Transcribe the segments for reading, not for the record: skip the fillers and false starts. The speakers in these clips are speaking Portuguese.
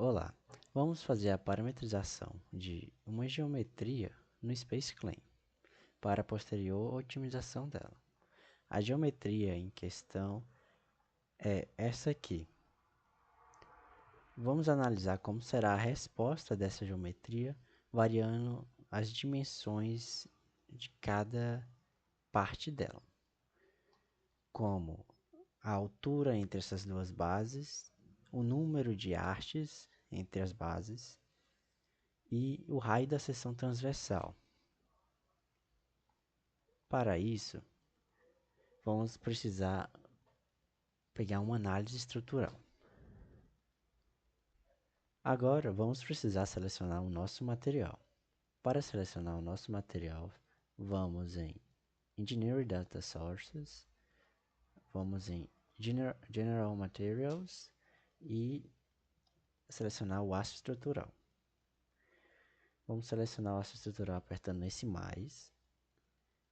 Olá, vamos fazer a parametrização de uma geometria no SpaceClaim para a posterior otimização dela. A geometria em questão é essa aqui. Vamos analisar como será a resposta dessa geometria variando as dimensões de cada parte dela, como a altura entre essas duas bases, o número de hastes entre as bases e o raio da seção transversal. Para isso, vamos precisar pegar uma análise estrutural. Agora, vamos precisar selecionar o nosso material. Para selecionar o nosso material, vamos em Engineering Data Sources, vamos em General Materials e selecionar o aço estrutural. Vamos selecionar o aço estrutural apertando nesse mais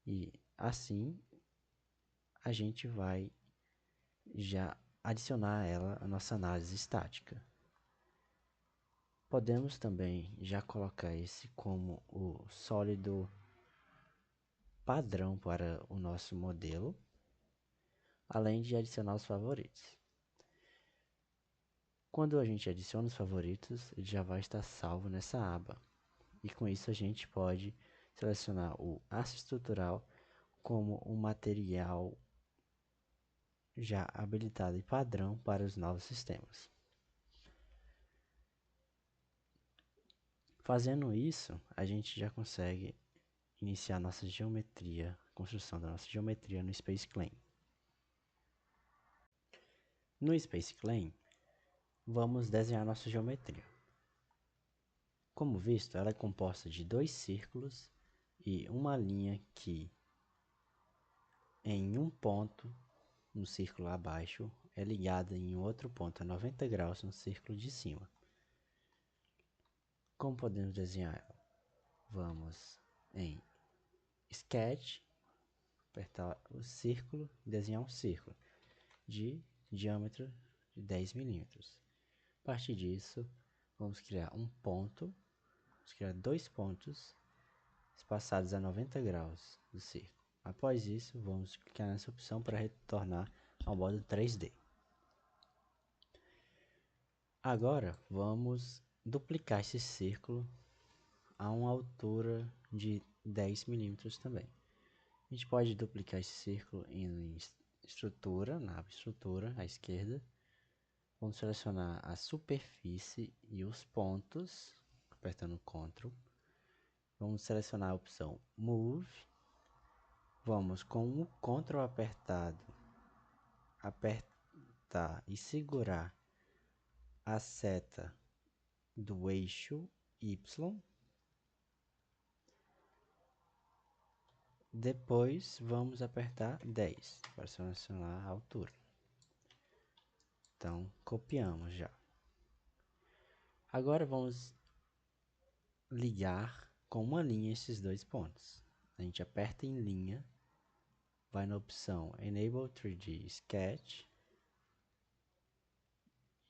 e assim a gente vai já adicionar ela à nossa análise estática. Podemos também já colocar esse como o sólido padrão para o nosso modelo, além de adicionar os favoritos. Quando a gente adiciona os favoritos, ele já vai estar salvo nessa aba. E com isso a gente pode selecionar o aço estrutural como um material já habilitado e padrão para os novos sistemas. Fazendo isso, a gente já consegue iniciar nossa geometria, construção da nossa geometria no SpaceClaim. No SpaceClaim, vamos desenhar nossa geometria. Como visto, ela é composta de dois círculos e uma linha que, em um ponto no círculo abaixo, é ligada em outro ponto a 90 graus no círculo de cima. Como podemos desenhar ela? Vamos em Sketch, apertar o círculo e desenhar um círculo de diâmetro de 10 milímetros. A partir disso, vamos criar um ponto, vamos criar dois pontos espaçados a 90 graus do círculo. Após isso, vamos clicar nessa opção para retornar ao modo 3D. Agora, vamos duplicar esse círculo a uma altura de 10 milímetros também. A gente pode duplicar esse círculo em estrutura, na aba estrutura, à esquerda. Vamos selecionar a superfície e os pontos, apertando Ctrl. Vamos selecionar a opção Move. Vamos com o Ctrl apertado, apertar e segurar a seta do eixo Y. Depois vamos apertar 10 para selecionar a altura. Então copiamos já. Agora vamos ligar com uma linha esses dois pontos. A gente aperta em linha, vai na opção Enable 3D Sketch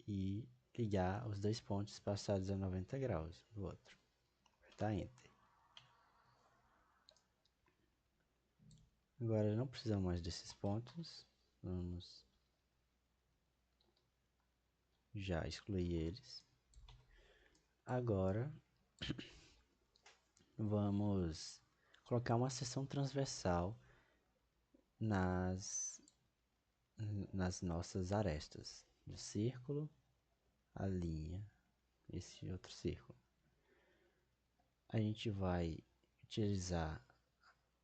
e ligar os dois pontos passados a 90 graus do outro. Apertar Enter. Agora não precisamos mais desses pontos. Vamos já excluir eles. Agora vamos colocar uma seção transversal nas nossas arestas. Do círculo, a linha, esse outro círculo. A gente vai utilizar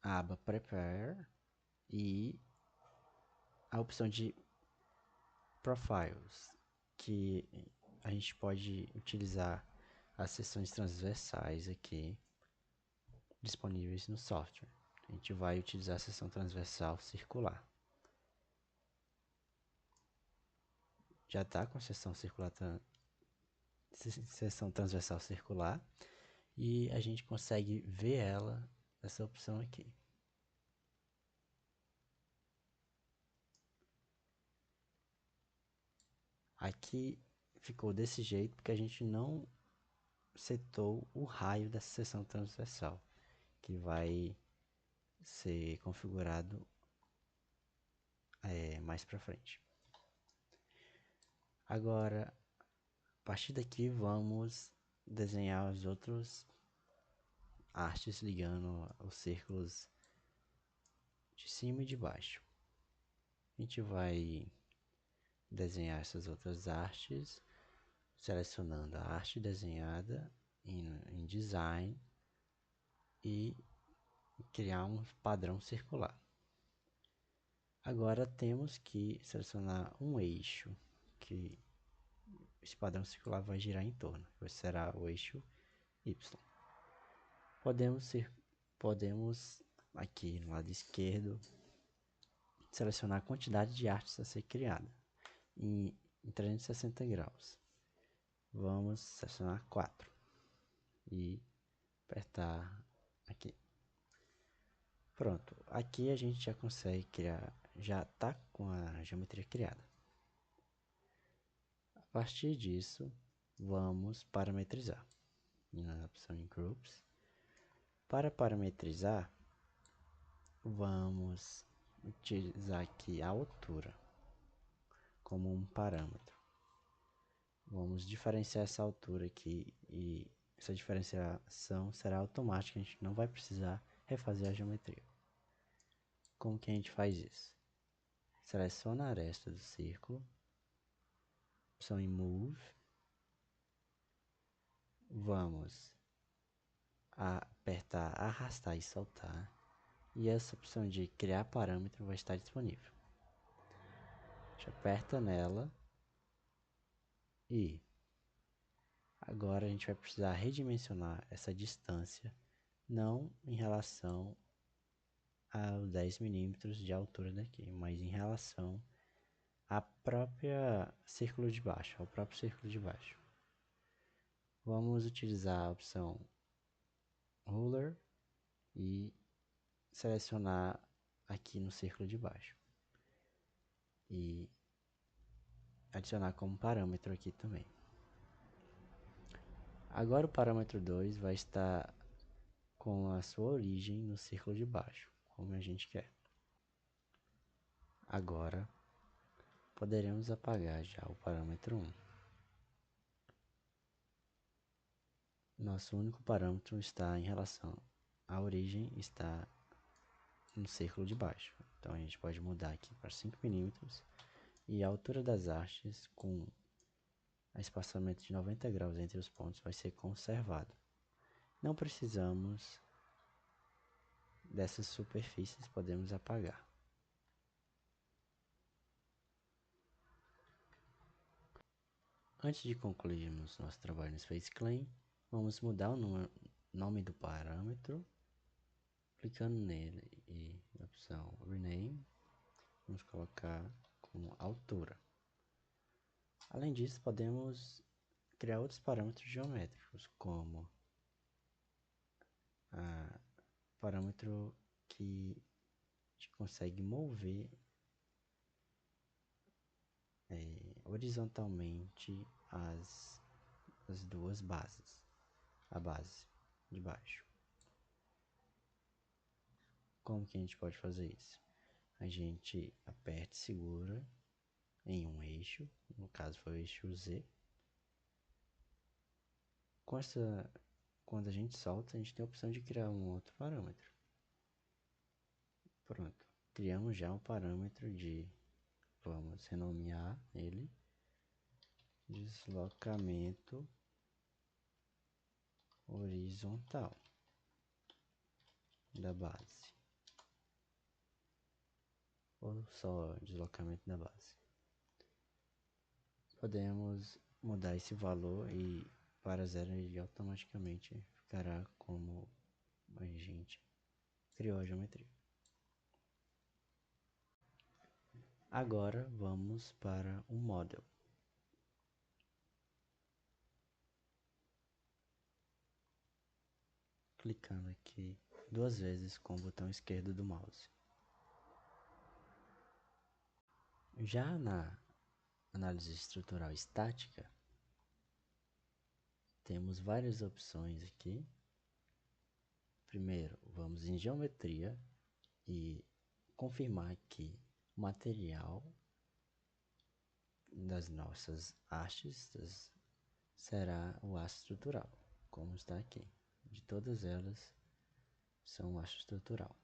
a aba Prepare e a opção de Profiles, que a gente pode utilizar as seções transversais aqui disponíveis no software. A gente vai utilizar a seção transversal circular. Já está com a seção transversal circular e a gente consegue ver ela nessa opção aqui. Aqui ficou desse jeito porque a gente não setou o raio dessa seção transversal, que vai ser configurado mais para frente. Agora, a partir daqui, vamos desenhar os outros artes ligando os círculos de cima e de baixo. A gente vai desenhar essas outras artes, selecionando a arte desenhada em design e criar um padrão circular. Agora temos que selecionar um eixo que esse padrão circular vai girar em torno, que será o eixo Y. Podemos aqui no lado esquerdo selecionar a quantidade de artes a ser criada em 360 graus. Vamos selecionar 4 e apertar aqui. Pronto, aqui a gente já consegue criar, já está com a geometria criada. A partir disso, vamos parametrizar. Na opção em Groups. Para parametrizar, vamos utilizar aqui a altura como um parâmetro. Vamos diferenciar essa altura aqui e essa diferenciação será automática, a gente não vai precisar refazer a geometria. Como que a gente faz isso? Seleciona a aresta do círculo, opção em Move, vamos apertar arrastar e soltar, e essa opção de criar parâmetro vai estar disponível. A gente aperta nela e agora a gente vai precisar redimensionar essa distância, não em relação aos 10 milímetros de altura daqui, mas em relação à própria círculo de baixo, ao próprio círculo de baixo. Vamos utilizar a opção Ruler e selecionar aqui no círculo de baixo e adicionar como parâmetro aqui também. Agora o parâmetro 2 vai estar com a sua origem no círculo de baixo, como a gente quer. Agora poderemos apagar já o parâmetro 1. Nosso único parâmetro está em relação à origem, está no círculo de baixo. Então a gente pode mudar aqui para 5 milímetros e a altura das hastes com espaçamento de 90 graus entre os pontos vai ser conservado. Não precisamos dessas superfícies, podemos apagar. Antes de concluirmos nosso trabalho no SpaceClaim, vamos mudar o nome do parâmetro, clicando nele e na opção Rename, vamos colocar como altura. Além disso, podemos criar outros parâmetros geométricos, como parâmetro que a gente consegue mover horizontalmente as duas bases, a base de baixo. Como que a gente pode fazer isso? A gente aperta e segura em um eixo, no caso foi o eixo Z. Quando a gente solta, a gente tem a opção de criar um outro parâmetro. Pronto, criamos já um parâmetro vamos renomear ele, deslocamento horizontal da base, ou só deslocamento da base. Podemos mudar esse valor e para zero ele automaticamente ficará como a gente criou a geometria. Agora vamos para o model. Clicando aqui 2 vezes com o botão esquerdo do mouse. Já na análise estrutural estática, Temos várias opções aqui. Primeiro, vamos em geometria e confirmar que o material das nossas hastes será o haste estrutural, como está aqui. De todas elas são o haste estrutural.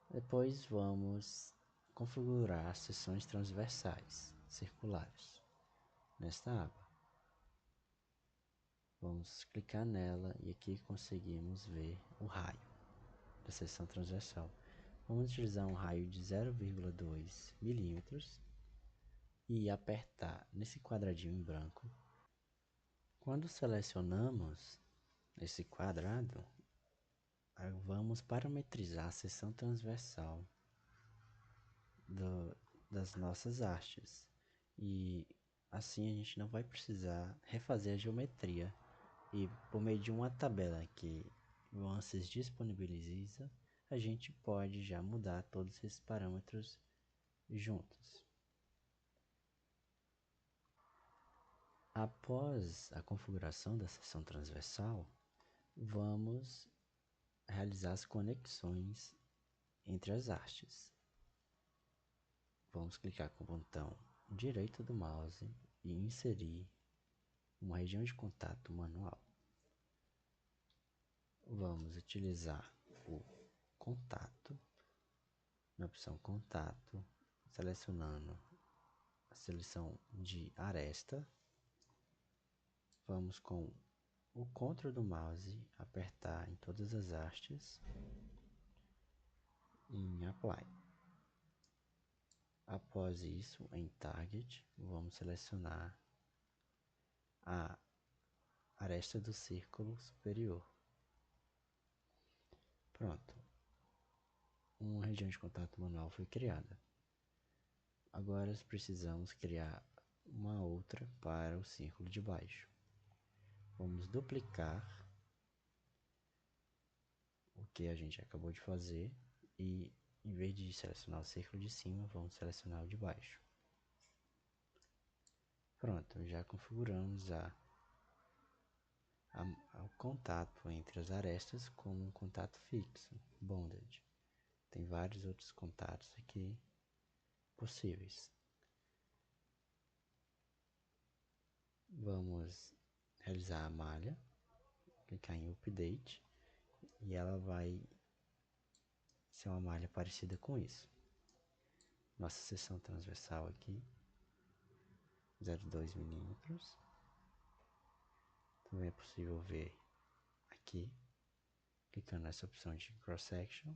Depois vamos configurar seções transversais circulares nesta aba. Vamos clicar nela e aqui conseguimos ver o raio da seção transversal. Vamos utilizar um raio de 0,2 milímetros e apertar nesse quadradinho em branco. Quando selecionamos esse quadrado, vamos parametrizar a seção transversal das nossas hastes. E assim a gente não vai precisar refazer a geometria. E por meio de uma tabela que o ANSYS disponibiliza, a gente pode já mudar todos esses parâmetros juntos. Após a configuração da seção transversal, vamos realizar as conexões entre as hastes. Vamos clicar com o botão direito do mouse e inserir uma região de contato manual. Vamos utilizar o contato, na opção contato, selecionando a seleção de aresta. Vamos com o Ctrl do mouse apertar em todas as hastes e em Apply. Após isso, em Target, vamos selecionar a aresta do círculo superior. Pronto. Uma região de contato manual foi criada. Agora precisamos criar uma outra para o círculo de baixo. Vamos duplicar o que a gente acabou de fazer e, em vez de selecionar o círculo de cima, vamos selecionar o de baixo. Pronto, já configuramos o contato entre as arestas como um contato fixo, bonded. Tem vários outros contatos aqui possíveis. Vamos realizar a malha, clicar em Update e ela vai ser uma malha parecida com isso. Nossa seção transversal aqui, 0,2 milímetros. Também é possível ver aqui, clicando nessa opção de Cross Section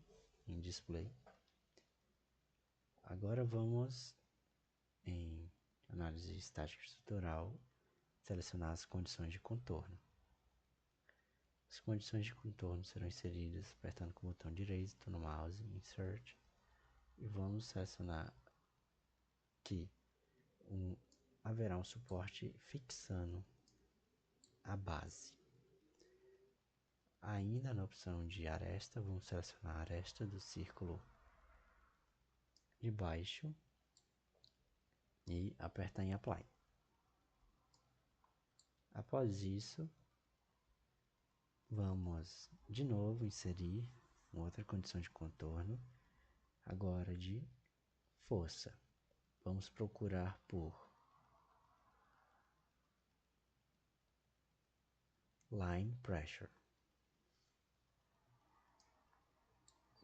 em Display. Agora vamos em Análise estática estrutural, selecionar as condições de contorno. As condições de contorno serão inseridas apertando com o botão direito no mouse, Insert, e vamos selecionar que haverá um suporte fixando a base. Ainda na opção de aresta, vamos selecionar a aresta do círculo de baixo e apertar em Apply. Após isso, vamos de novo inserir uma outra condição de contorno, agora de força. Vamos procurar por Line Pressure.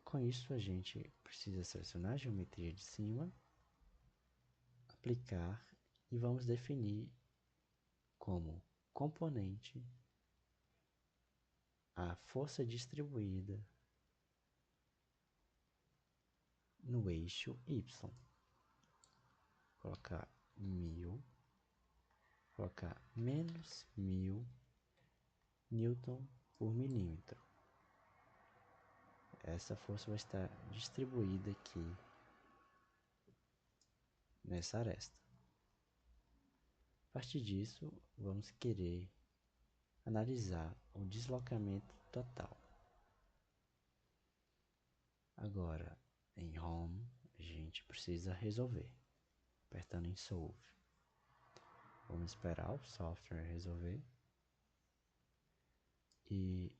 Com isso, a gente precisa selecionar a geometria de cima, aplicar e vamos definir como componente a força distribuída no eixo Y. Colocar 1000, colocar menos 1000 Newton por milímetro. Essa força vai estar distribuída aqui nessa aresta. A partir disso, vamos querer analisar o deslocamento total. Agora, em Home, a gente precisa resolver, apertando em Solve. Vamos esperar o software resolver. E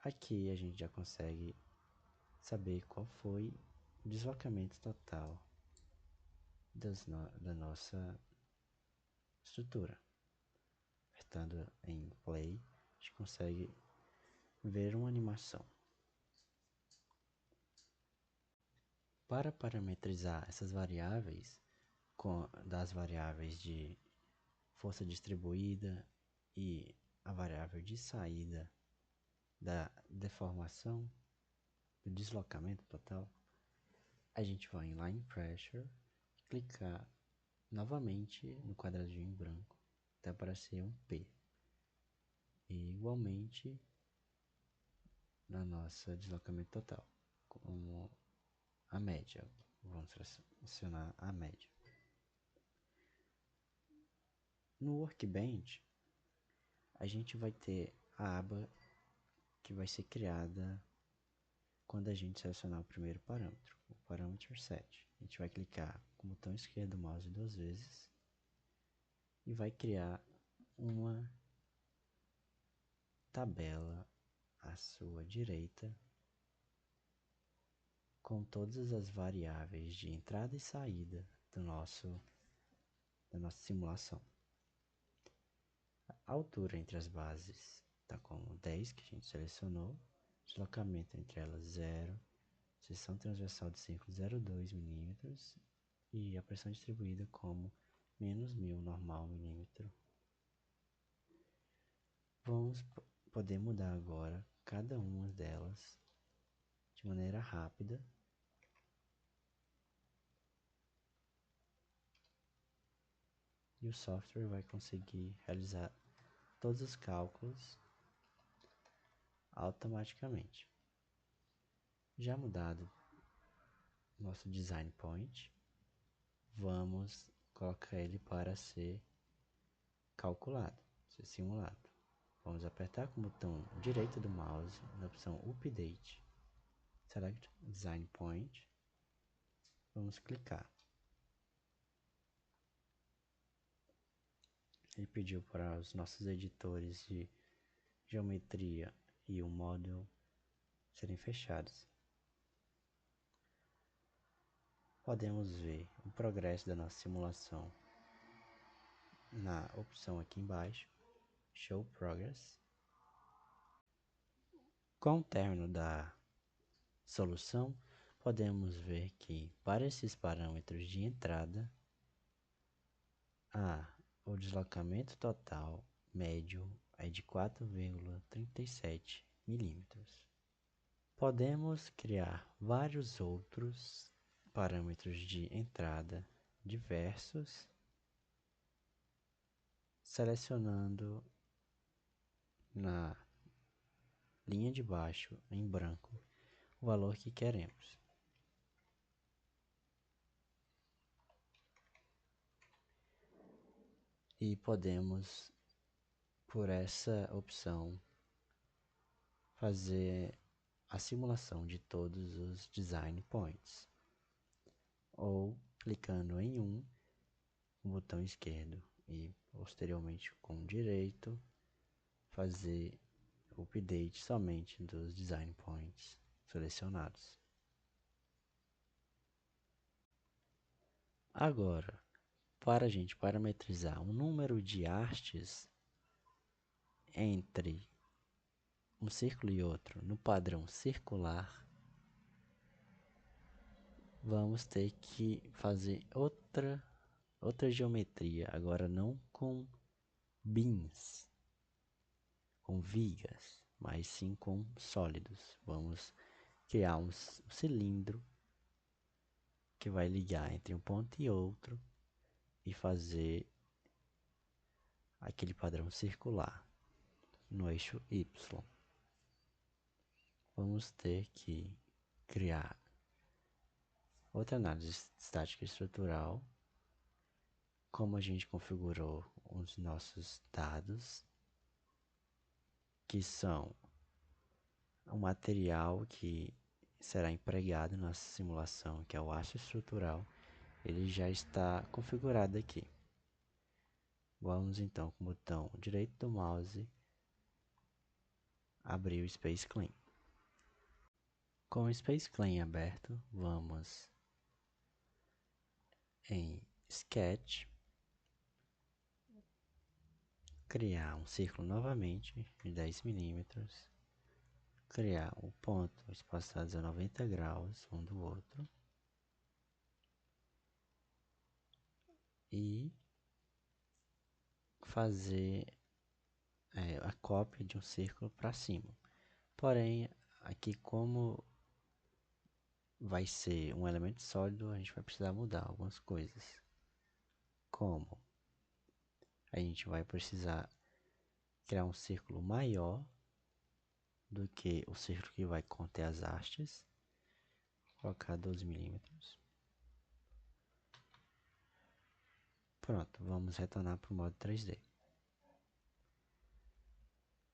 aqui a gente já consegue saber qual foi o deslocamento total da nossa estrutura. Apertando em play, a gente consegue ver uma animação. Para parametrizar essas variáveis, das variáveis de força distribuída e a variável de saída da deformação, do deslocamento total, a gente vai em Line Pressure, clicar novamente no quadradinho em branco até aparecer um P. E igualmente na nossa deslocamento total, como a média. Vamos selecionar a média. No Workbench, a gente vai ter a aba que vai ser criada quando a gente selecionar o primeiro parâmetro, o parâmetro set. A gente vai clicar com o botão esquerdo do mouse 2 vezes e vai criar uma tabela à sua direita com todas as variáveis de entrada e saída da nossa simulação. A altura entre as bases está como 10, que a gente selecionou, deslocamento entre elas 0, seção transversal de círculo 0,2 mm e a pressão distribuída como menos 1000 normal milímetro. Vamos poder mudar agora cada uma delas de maneira rápida. E o software vai conseguir realizar todos os cálculos automaticamente. Já mudado nosso design point, vamos colocar ele para ser calculado, ser simulado. Vamos apertar com o botão direito do mouse na opção Update, Select Design Point. Vamos clicar. Ele pediu para os nossos editores de geometria e o módulo serem fechados. Podemos ver o progresso da nossa simulação na opção aqui embaixo, Show Progress. Com o término da solução, podemos ver que para esses parâmetros de entrada, o deslocamento total médio é de 4,37 milímetros. Podemos criar vários outros parâmetros de entrada diversos, selecionando na linha de baixo em branco o valor que queremos. E podemos, por essa opção, fazer a simulação de todos os design points, ou clicando em um, com o botão esquerdo e posteriormente com o direito, fazer o update somente dos design points selecionados. Agora, para a gente parametrizar o número de hastes entre um círculo e outro no padrão circular, vamos ter que fazer outra geometria, agora não com beams, com vigas, mas sim com sólidos. Vamos criar um cilindro que vai ligar entre um ponto e outro e fazer aquele padrão circular no eixo Y. Vamos ter que criar outra análise estática estrutural, como a gente configurou os nossos dados, que são o material que será empregado na simulação, que é o aço estrutural, ele já está configurado aqui. Vamos então com o botão direito do mouse abrir o Space Clean. Com o Space Clean aberto, vamos em Sketch, criar um círculo novamente de 10 milímetros, criar um ponto espaçados a 90 graus um do outro e fazer a cópia de um círculo para cima. Porém, aqui como vai ser um elemento sólido, a gente vai precisar mudar algumas coisas. Como? A gente vai precisar criar um círculo maior do que o círculo que vai conter as hastes. Colocar 12 milímetros. Pronto, vamos retornar para o modo 3D.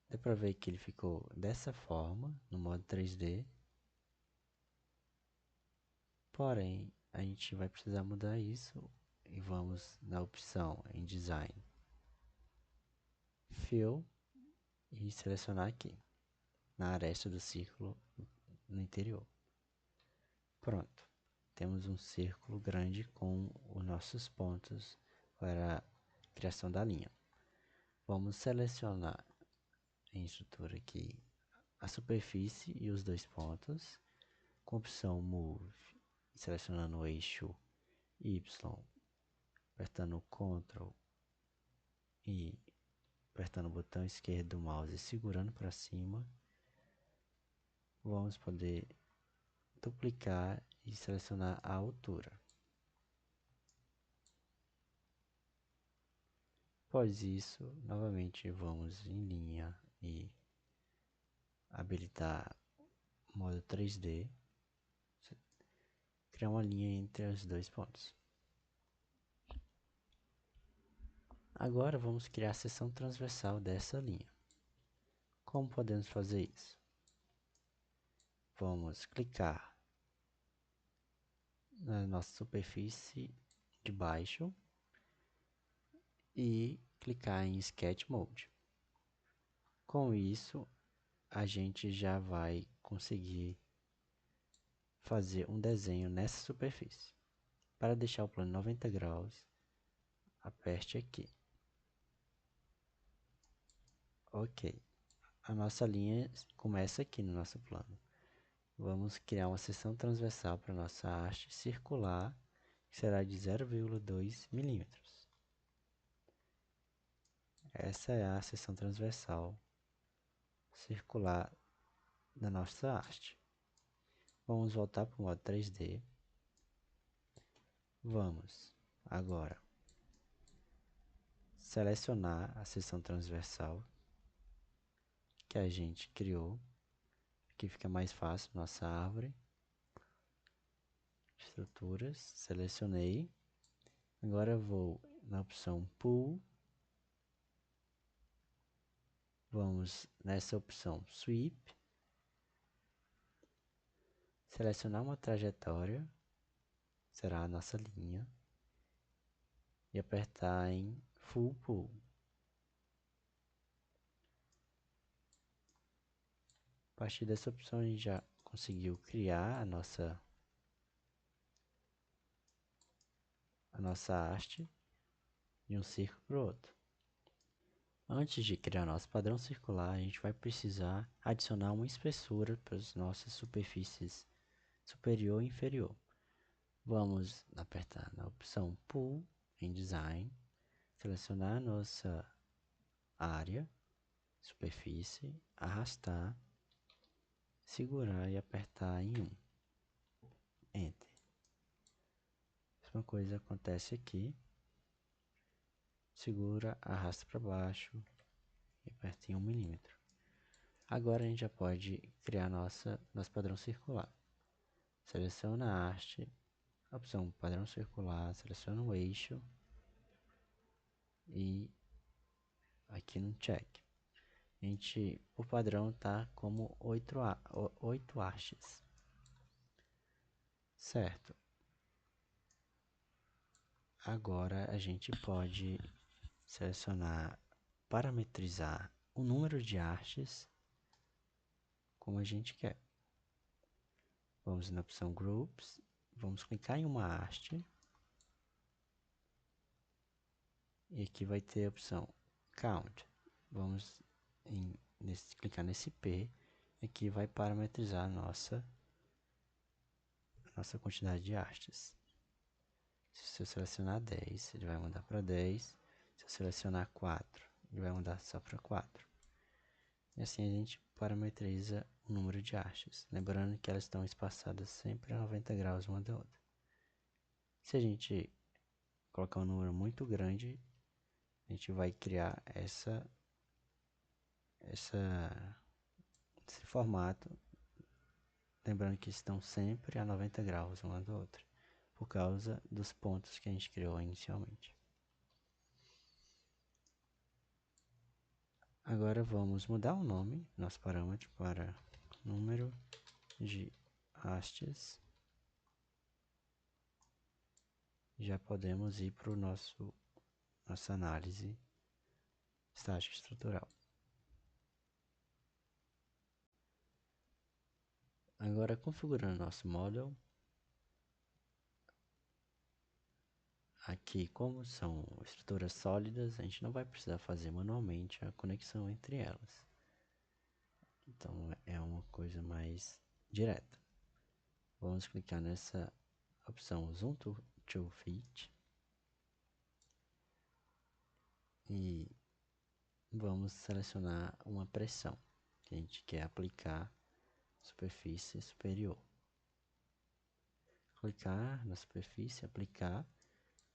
Dá para ver que ele ficou dessa forma no modo 3D. Porém, a gente vai precisar mudar isso e vamos na opção em Design, Fill e selecionar aqui, na aresta do círculo no interior. Pronto, temos um círculo grande com os nossos pontos para a criação da linha. Vamos selecionar em estrutura aqui a superfície e os dois pontos, com a opção Move, selecionando o eixo Y, apertando Ctrl e apertando o botão esquerdo do mouse e segurando para cima, vamos poder duplicar e selecionar a altura. Após isso, novamente vamos em linha e habilitar modo 3D, criar uma linha entre os dois pontos. Agora vamos criar a seção transversal dessa linha. Como podemos fazer isso? Vamos clicar na nossa superfície de baixo e clicar em Sketch Mode. Com isso, a gente já vai conseguir fazer um desenho nessa superfície. Para deixar o plano 90 graus, aperte aqui. Ok, a nossa linha começa aqui no nosso plano. Vamos criar uma seção transversal para nossa haste circular, que será de 0,2 milímetros. Essa é a seção transversal circular da nossa haste. Vamos voltar para o modo 3D. Vamos agora selecionar a seção transversal que a gente criou. Aqui fica mais fácil, nossa árvore. Estruturas, selecionei. Agora eu vou na opção Pool. Vamos nessa opção Sweep. Selecionar uma trajetória, será a nossa linha. E apertar em Full Pool. A partir dessa opção a gente já conseguiu criar a nossa haste de um círculo para o outro. Antes de criar nosso padrão circular, a gente vai precisar adicionar uma espessura para as nossas superfícies superior e inferior. Vamos apertar na opção Pool em Design, selecionar a nossa área, superfície, arrastar, segurar e apertar em 1. Enter. A mesma coisa acontece aqui. Segura, arrasta para baixo e aperta em 1 milímetro. Agora a gente já pode criar nosso padrão circular. Seleciona a haste, opção padrão circular, seleciona o eixo e aqui no check. O padrão está como 8 hastes. Certo. Agora a gente pode selecionar, parametrizar o número de hastes como a gente quer. Vamos na opção Groups, vamos clicar em uma haste, e aqui vai ter a opção Count. Vamos clicar nesse P, aqui vai parametrizar a nossa quantidade de hastes. Se eu selecionar 10, ele vai mudar para 10. Se eu selecionar 4, ele vai mudar só para 4. E assim a gente parametriza o número de hastes. Lembrando que elas estão espaçadas sempre a 90 graus uma da outra. Se a gente colocar um número muito grande, a gente vai criar esse formato. Lembrando que estão sempre a 90 graus uma da outra, por causa dos pontos que a gente criou inicialmente. Agora vamos mudar o nome, nosso parâmetro, para número de hastes. Já podemos ir para nossa análise estática estrutural. Agora, configurando nosso model, aqui, como são estruturas sólidas, a gente não vai precisar fazer manualmente a conexão entre elas. Então, é uma coisa mais direta. Vamos clicar nessa opção Zoom to Fit e vamos selecionar uma pressão que a gente quer aplicar superfície superior. Clicar na superfície, aplicar,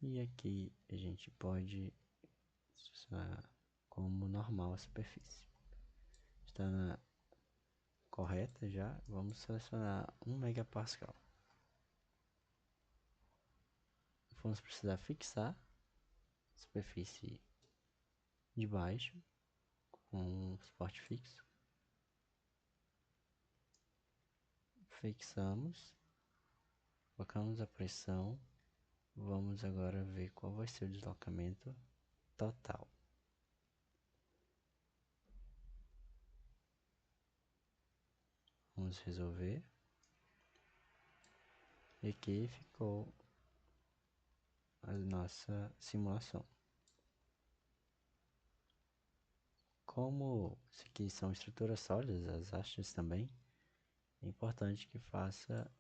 e aqui a gente pode selecionar como normal a superfície. Está na correta já, vamos selecionar 1 megapascal. Vamos precisar fixar a superfície de baixo com um suporte fixo. Fixamos, colocamos a pressão. Vamos agora ver qual vai ser o deslocamento total. Vamos resolver. E aqui ficou a nossa simulação. Como isso aqui são estruturas sólidas, as hastes também, é importante que faça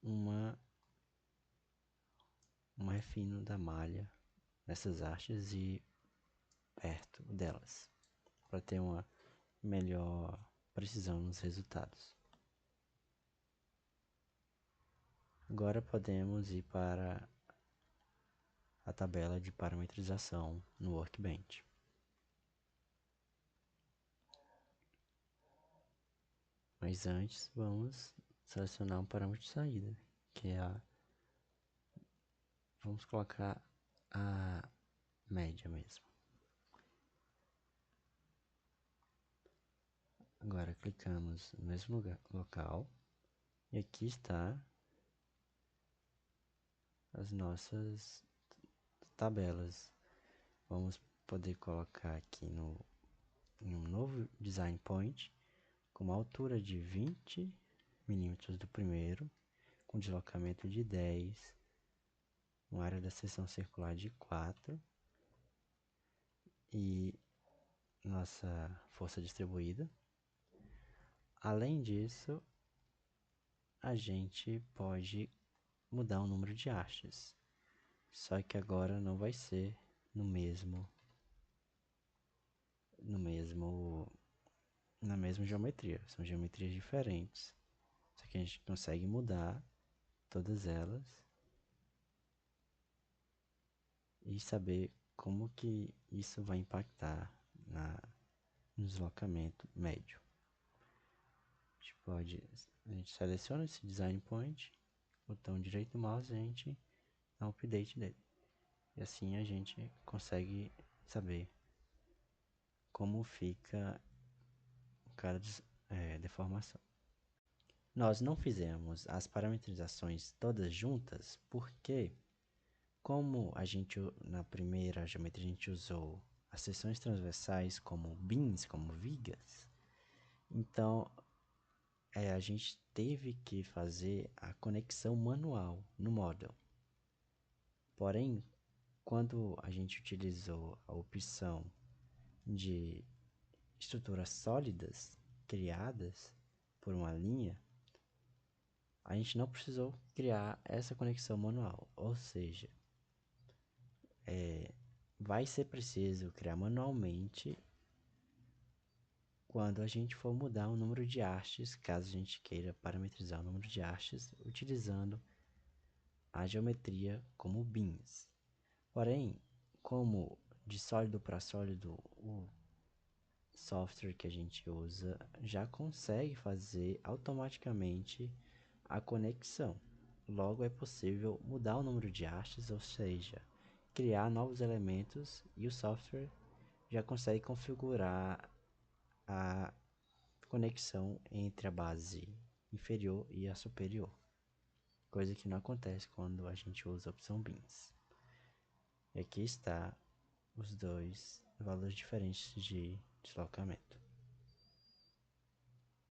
um refino da malha nessas hastes e perto delas, para ter uma melhor precisão nos resultados. Agora podemos ir para a tabela de parametrização no Workbench. Mas antes vamos selecionar um parâmetro de saída, que é vamos colocar a média mesmo. Agora clicamos no mesmo local e aqui está as nossas tabelas. Vamos poder colocar aqui em um novo design point com uma altura de 20 milímetros do primeiro, com deslocamento de 10, uma área da seção circular de 4 e nossa força distribuída. Além disso, a gente pode mudar o número de hastes, só que agora não vai ser na mesma geometria, são geometrias diferentes, só que a gente consegue mudar todas elas e saber como que isso vai impactar no deslocamento médio. A gente seleciona esse design point, botão direito do mouse, a gente dá um update dele. E assim a gente consegue saber como fica cada deformação. Nós não fizemos as parametrizações todas juntas porque, como na primeira geometria a gente usou as seções transversais como beams, como vigas, então a gente teve que fazer a conexão manual no model. Porém, quando a gente utilizou a opção de estruturas sólidas criadas por uma linha, a gente não precisou criar essa conexão manual, ou seja, vai ser preciso criar manualmente quando a gente for mudar o número de hastes, caso a gente queira parametrizar o número de hastes utilizando a geometria como bins. Porém, como de sólido para sólido o software que a gente usa já consegue fazer automaticamente a conexão. Logo, é possível mudar o número de hastes, ou seja, criar novos elementos, e o software já consegue configurar a conexão entre a base inferior e a superior, coisa que não acontece quando a gente usa a opção bins. E aqui está os dois valores diferentes de deslocamento.